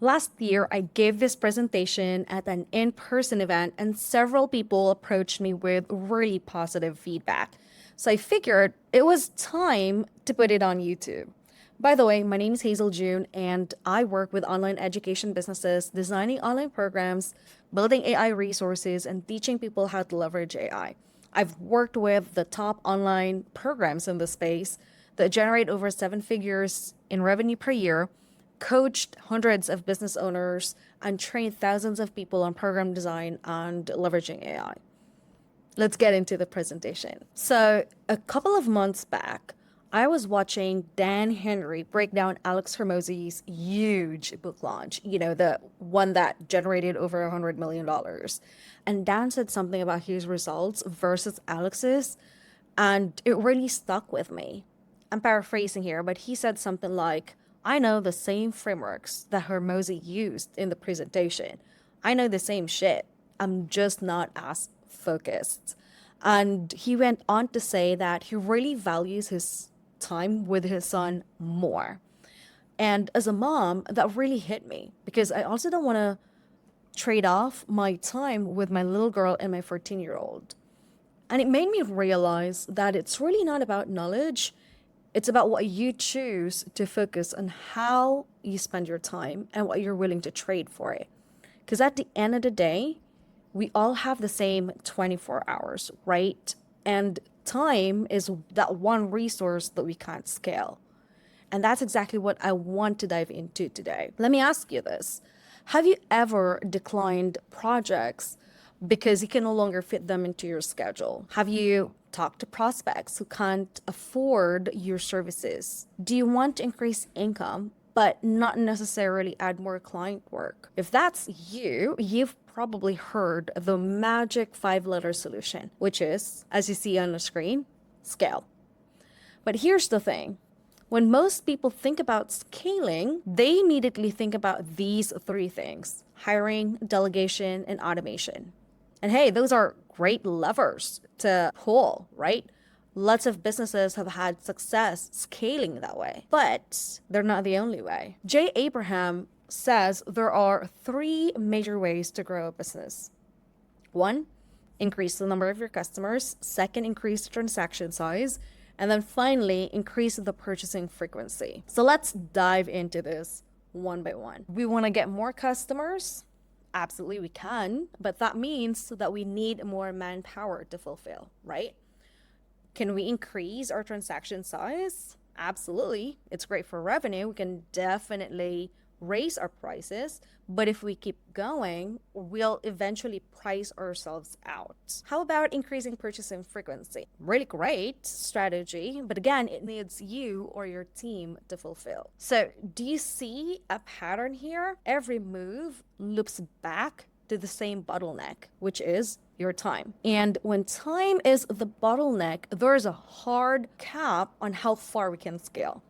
Last year, I gave this presentation at an in-person event, and several people approached me with really positive feedback. So I figured it was time to put it on YouTube. By the way, my name is Hazel June, and I work with online education businesses, designing online programs, building AI resources, and teaching people how to leverage AI. I've worked with the top online programs in the space that generate over seven figures in revenue per year, coached hundreds of business owners, and trained thousands of people on program design and leveraging AI. Let's get into the presentation. So, a couple of months back, I was watching Dan Henry break down Alex Hermosi's huge book launch, the one that generated over $100 million. And Dan said something about his results versus Alex's, and it really stuck with me. I'm paraphrasing here, but he said something like, I know the same frameworks that Hermosi used in the presentation. I know the same shit. I'm just not as focused. And he went on to say that he really values his time with his son more. And as a mom, that really hit me because I also don't want to trade off my time with my little girl and my 14-year-old. And it made me realize that it's really not about knowledge. It's about what you choose to focus on, how you spend your time and what you're willing to trade for it. Because at the end of the day, we all have the same 24 hours, right? And time is that one resource that we can't scale. And that's exactly what I want to dive into today. Let me ask you this. Have you ever declined projects because you can no longer fit them into your schedule? Have you talked to prospects who can't afford your services? Do you want to increase income but not necessarily add more client work? If that's you, you've probably heard the magic 5-letter solution, which is, as you see on the screen, scale. But here's the thing. When most people think about scaling, they immediately think about these three things: hiring, delegation, and automation. And hey, those are great levers to pull, right? Lots of businesses have had success scaling that way, but they're not the only way. Jay Abraham says there are three major ways to grow a business. One, increase the number of your customers. Second, increase the transaction size. And then finally, increase the purchasing frequency. So let's dive into this one by one. We want to get more customers. Absolutely, we can, but that means that we need more manpower to fulfill, right? Can we increase our transaction size? Absolutely. It's great for revenue. We can definitely raise our prices, but if we keep going, we'll eventually price ourselves out. How about increasing purchasing frequency? Really great strategy, but again, it needs you or your team to fulfill. So, do you see a pattern here? Every move loops back to the same bottleneck, which is your time. And when time is the bottleneck, there's a hard cap on how far we can scale.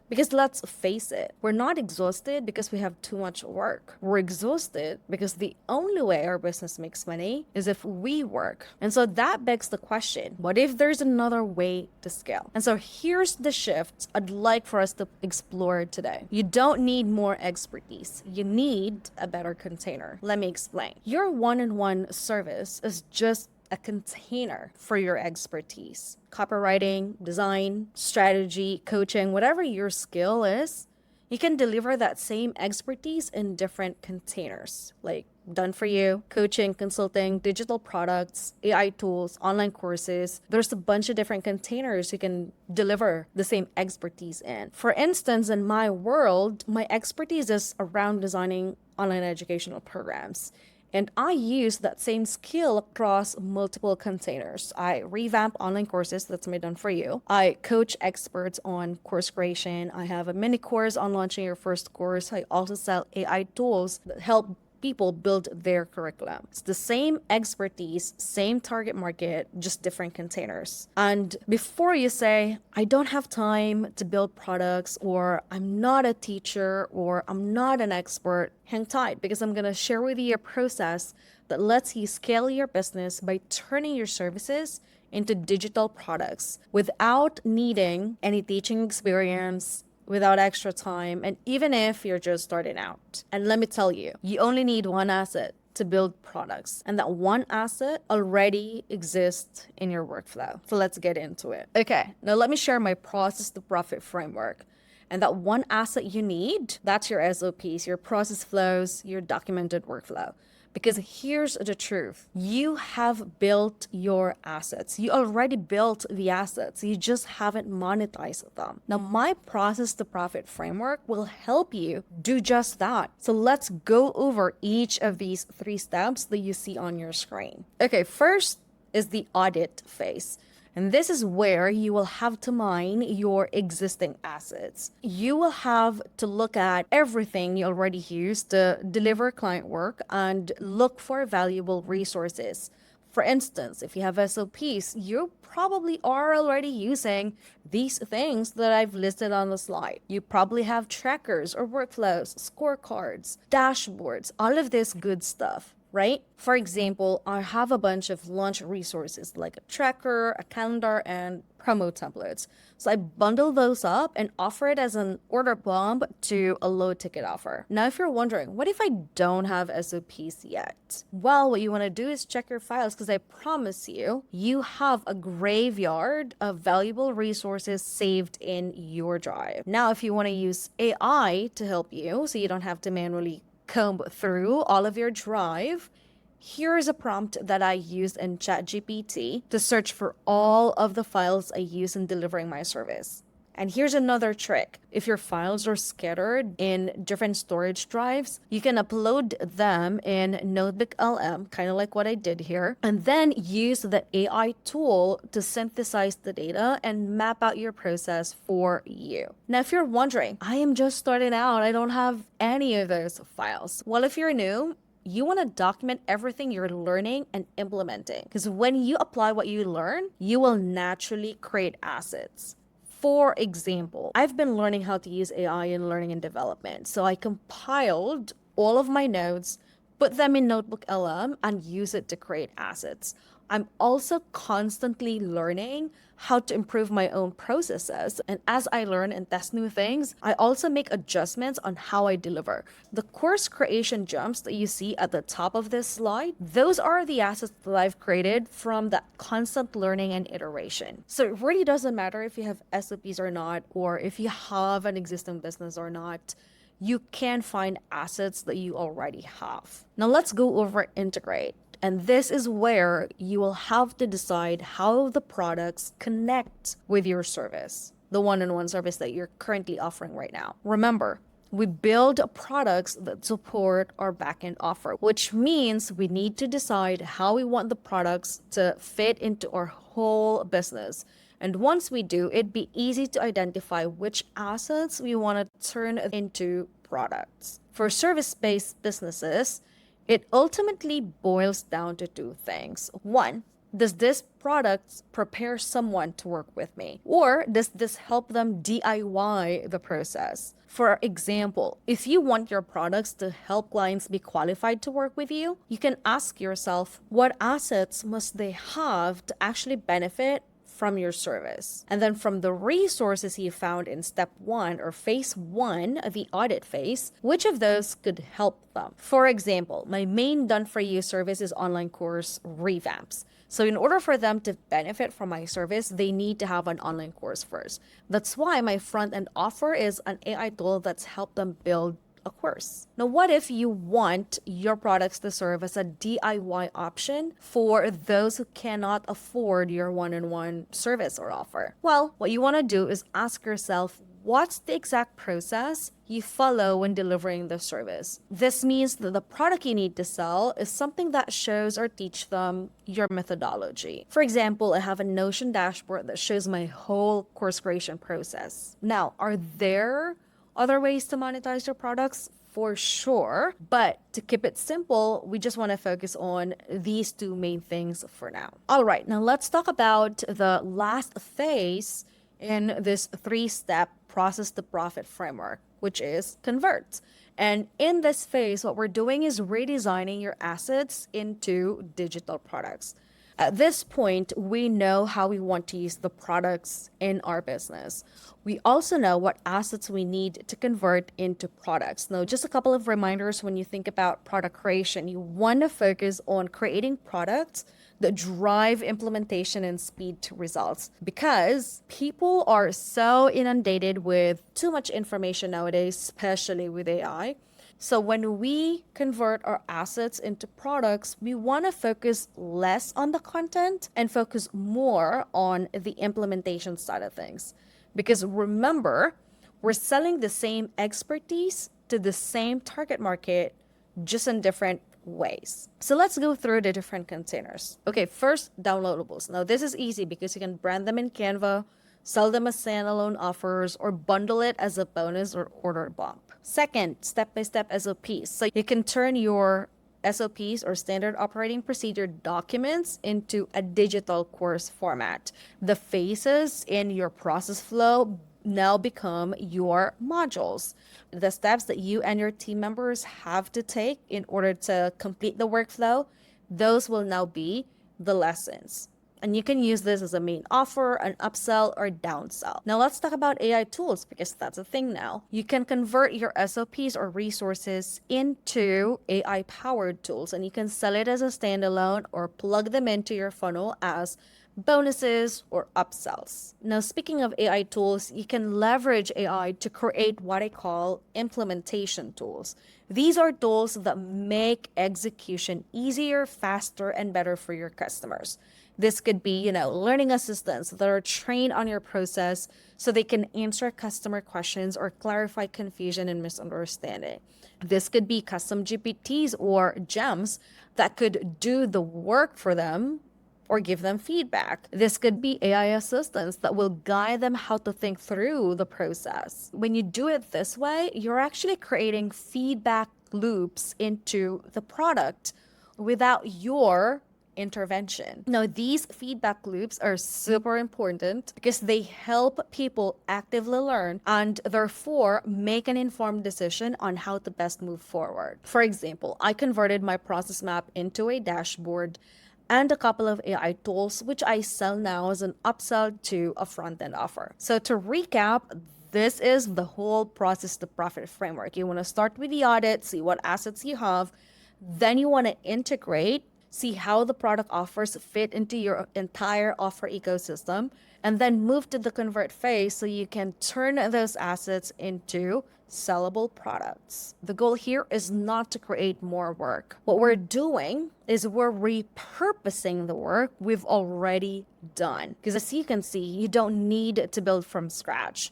Because let's face it, we're not exhausted because we have too much work. We're exhausted because the only way our business makes money is if we work. And so that begs the question, what if there's another way to scale? And so here's the shift I'd like for us to explore today. You don't need more expertise. You need a better container. Let me explain. Your one-on-one service is just a container for your expertise. Copywriting, design, strategy, coaching, whatever your skill is, you can deliver that same expertise in different containers, like done for you, coaching, consulting, digital products, AI tools, online courses. There's a bunch of different containers you can deliver the same expertise in. For instance, in my world, my expertise is around designing online educational programs. And I use that same skill across multiple containers. I revamp online courses, that's my done for you. I coach experts on course creation. I have a mini course on launching your first course. I also sell AI tools that help people build their curriculum. It's the same expertise, same target market, just different containers. And before you say, I don't have time to build products, or I'm not a teacher, or I'm not an expert, hang tight, because I'm going to share with you a process that lets you scale your business by turning your services into digital products without needing any teaching experience, without extra time, and even if you're just starting out. And let me tell you, you only need one asset to build products, and that one asset already exists in your workflow. So let's get into it. Okay, now let me share my process to profit framework. And that one asset you need, that's your SOPs, your process flows, your documented workflow. Because here's the truth. You have built your assets. You already built the assets. You just haven't monetized them. Now, my process to profit framework will help you do just that. So let's go over each of these 3 steps that you see on your screen. Okay, first is the audit phase. And this is where you will have to mine your existing assets. You will have to look at everything you already use to deliver client work and look for valuable resources. For instance, if you have SOPs, you probably are already using these things that I've listed on the slide. You probably have trackers or workflows, scorecards, dashboards, all of this good stuff, right? For example, I have a bunch of launch resources like a tracker, a calendar, and promo templates. So I bundle those up and offer it as an order bomb to a low ticket offer. Now, if you're wondering, what if I don't have SOPs yet? Well, what you want to do is check your files because I promise you, you have a graveyard of valuable resources saved in your drive. Now, if you want to use AI to help you so you don't have to manually comb through all of your drive, here is a prompt that I used in ChatGPT to search for all of the files I use in delivering my service. And here's another trick. If your files are scattered in different storage drives, you can upload them in Notebook LM, kind of like what I did here, and then use the AI tool to synthesize the data and map out your process for you. Now, if you're wondering, I am just starting out, I don't have any of those files. Well, if you're new, you want to document everything you're learning and implementing, because when you apply what you learn, you will naturally create assets. For example, I've been learning how to use AI in learning and development. So I compiled all of my notes, put them in Notebook LM, and use it to create assets. I'm also constantly learning how to improve my own processes. And as I learn and test new things, I also make adjustments on how I deliver. The course creation jumps that you see at the top of this slide, those are the assets that I've created from that constant learning and iteration. So it really doesn't matter if you have SOPs or not, or if you have an existing business or not. You can find assets that you already have. Now let's go over integrate. And this is where you will have to decide how the products connect with your service, the one-on-one service that you're currently offering right now. Remember, we build products that support our backend offer, which means we need to decide how we want the products to fit into our whole business. And once we do, it'd be easy to identify which assets we want to turn into products. For service-based businesses, it ultimately boils down to 2 things. 1, does this product prepare someone to work with me? Or does this help them DIY the process? For example, if you want your products to help clients be qualified to work with you, you can ask yourself, what assets must they have to actually benefit from your service? And then from the resources you found in step 1 or phase 1, the audit phase, which of those could help them? For example, my main done for you service is online course revamps. So in order for them to benefit from my service, they need to have an online course first. That's why my front end offer is an AI tool that's helped them build a course. Now, what if you want your products to serve as a DIY option for those who cannot afford your one-on-one service or offer? Well, what you want to do is ask yourself, what's the exact process you follow when delivering the service? This means that the product you need to sell is something that shows or teach them your methodology. For example, I have a Notion dashboard that shows my whole course creation process. Now, are there other ways to monetize your products? For sure. But to keep it simple, we just want to focus on these 2 main things for now. All right, now let's talk about the last phase in this 3-step process to profit framework, which is convert. And in this phase, what we're doing is redesigning your assets into digital products. At this point, we know how we want to use the products in our business. We also know what assets we need to convert into products. Now, just a couple of reminders when you think about product creation, you want to focus on creating products that drive implementation and speed to results, because people are so inundated with too much information nowadays, especially with AI. So when we convert our assets into products, we want to focus less on the content and focus more on the implementation side of things. Because remember, we're selling the same expertise to the same target market, just in different ways. So let's go through the different containers. Okay, first, downloadables. Now, this is easy because you can brand them in Canva, sell them as standalone offers, or bundle it as a bonus or order bump. Second, step-by-step SOPs. So you can turn your SOPs or standard operating procedure documents into a digital course format. The phases in your process flow now become your modules. The steps that you and your team members have to take in order to complete the workflow, those will now be the lessons. And you can use this as a main offer, an upsell, or downsell. Now let's talk about AI tools, because that's a thing now. You can convert your SOPs or resources into AI-powered tools, and you can sell it as a standalone or plug them into your funnel as bonuses or upsells. Now, speaking of AI tools, you can leverage AI to create what I call implementation tools. These are tools that make execution easier, faster, and better for your customers. This could be, learning assistants that are trained on your process so they can answer customer questions or clarify confusion and misunderstanding. This could be custom GPTs or gems that could do the work for them or give them feedback. This could be AI assistants that will guide them how to think through the process. When you do it this way, you're actually creating feedback loops into the product without your intervention. Now, these feedback loops are super important because they help people actively learn and therefore make an informed decision on how to best move forward. For example, I converted my process map into a dashboard and a couple of AI tools, which I sell now as an upsell to a front-end offer. So to recap, this is the whole process to profit framework. You want to start with the audit, see what assets you have. Then you want to integrate, see how the product offers fit into your entire offer ecosystem, and then move to the convert phase so you can turn those assets into sellable products. The goal here is not to create more work. What we're doing is we're repurposing the work we've already done. Because as you can see, you don't need to build from scratch,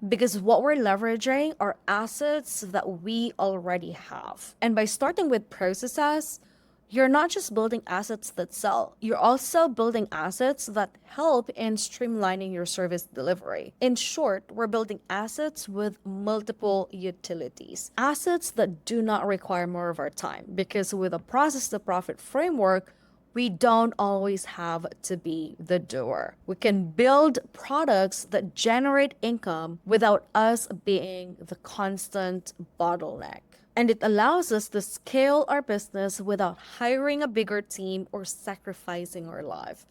because what we're leveraging are assets that we already have. And by starting with processes, you're not just building assets that sell, you're also building assets that help in streamlining your service delivery. In short, we're building assets with multiple utilities. Assets that do not require more of our time, because with a process to profit framework, we don't always have to be the doer. We can build products that generate income without us being the constant bottleneck. And it allows us to scale our business without hiring a bigger team or sacrificing our life.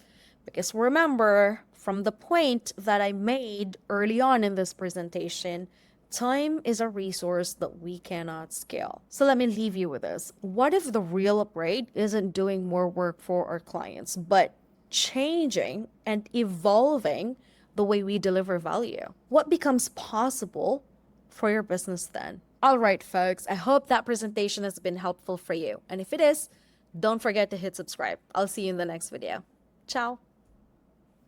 Because remember, from the point that I made early on in this presentation, time is a resource that we cannot scale. So let me leave you with this. What if the real upgrade isn't doing more work for our clients, but changing and evolving the way we deliver value? What becomes possible for your business then? All right, folks, I hope that presentation has been helpful for you. And if it is, don't forget to hit subscribe. I'll see you in the next video. Ciao.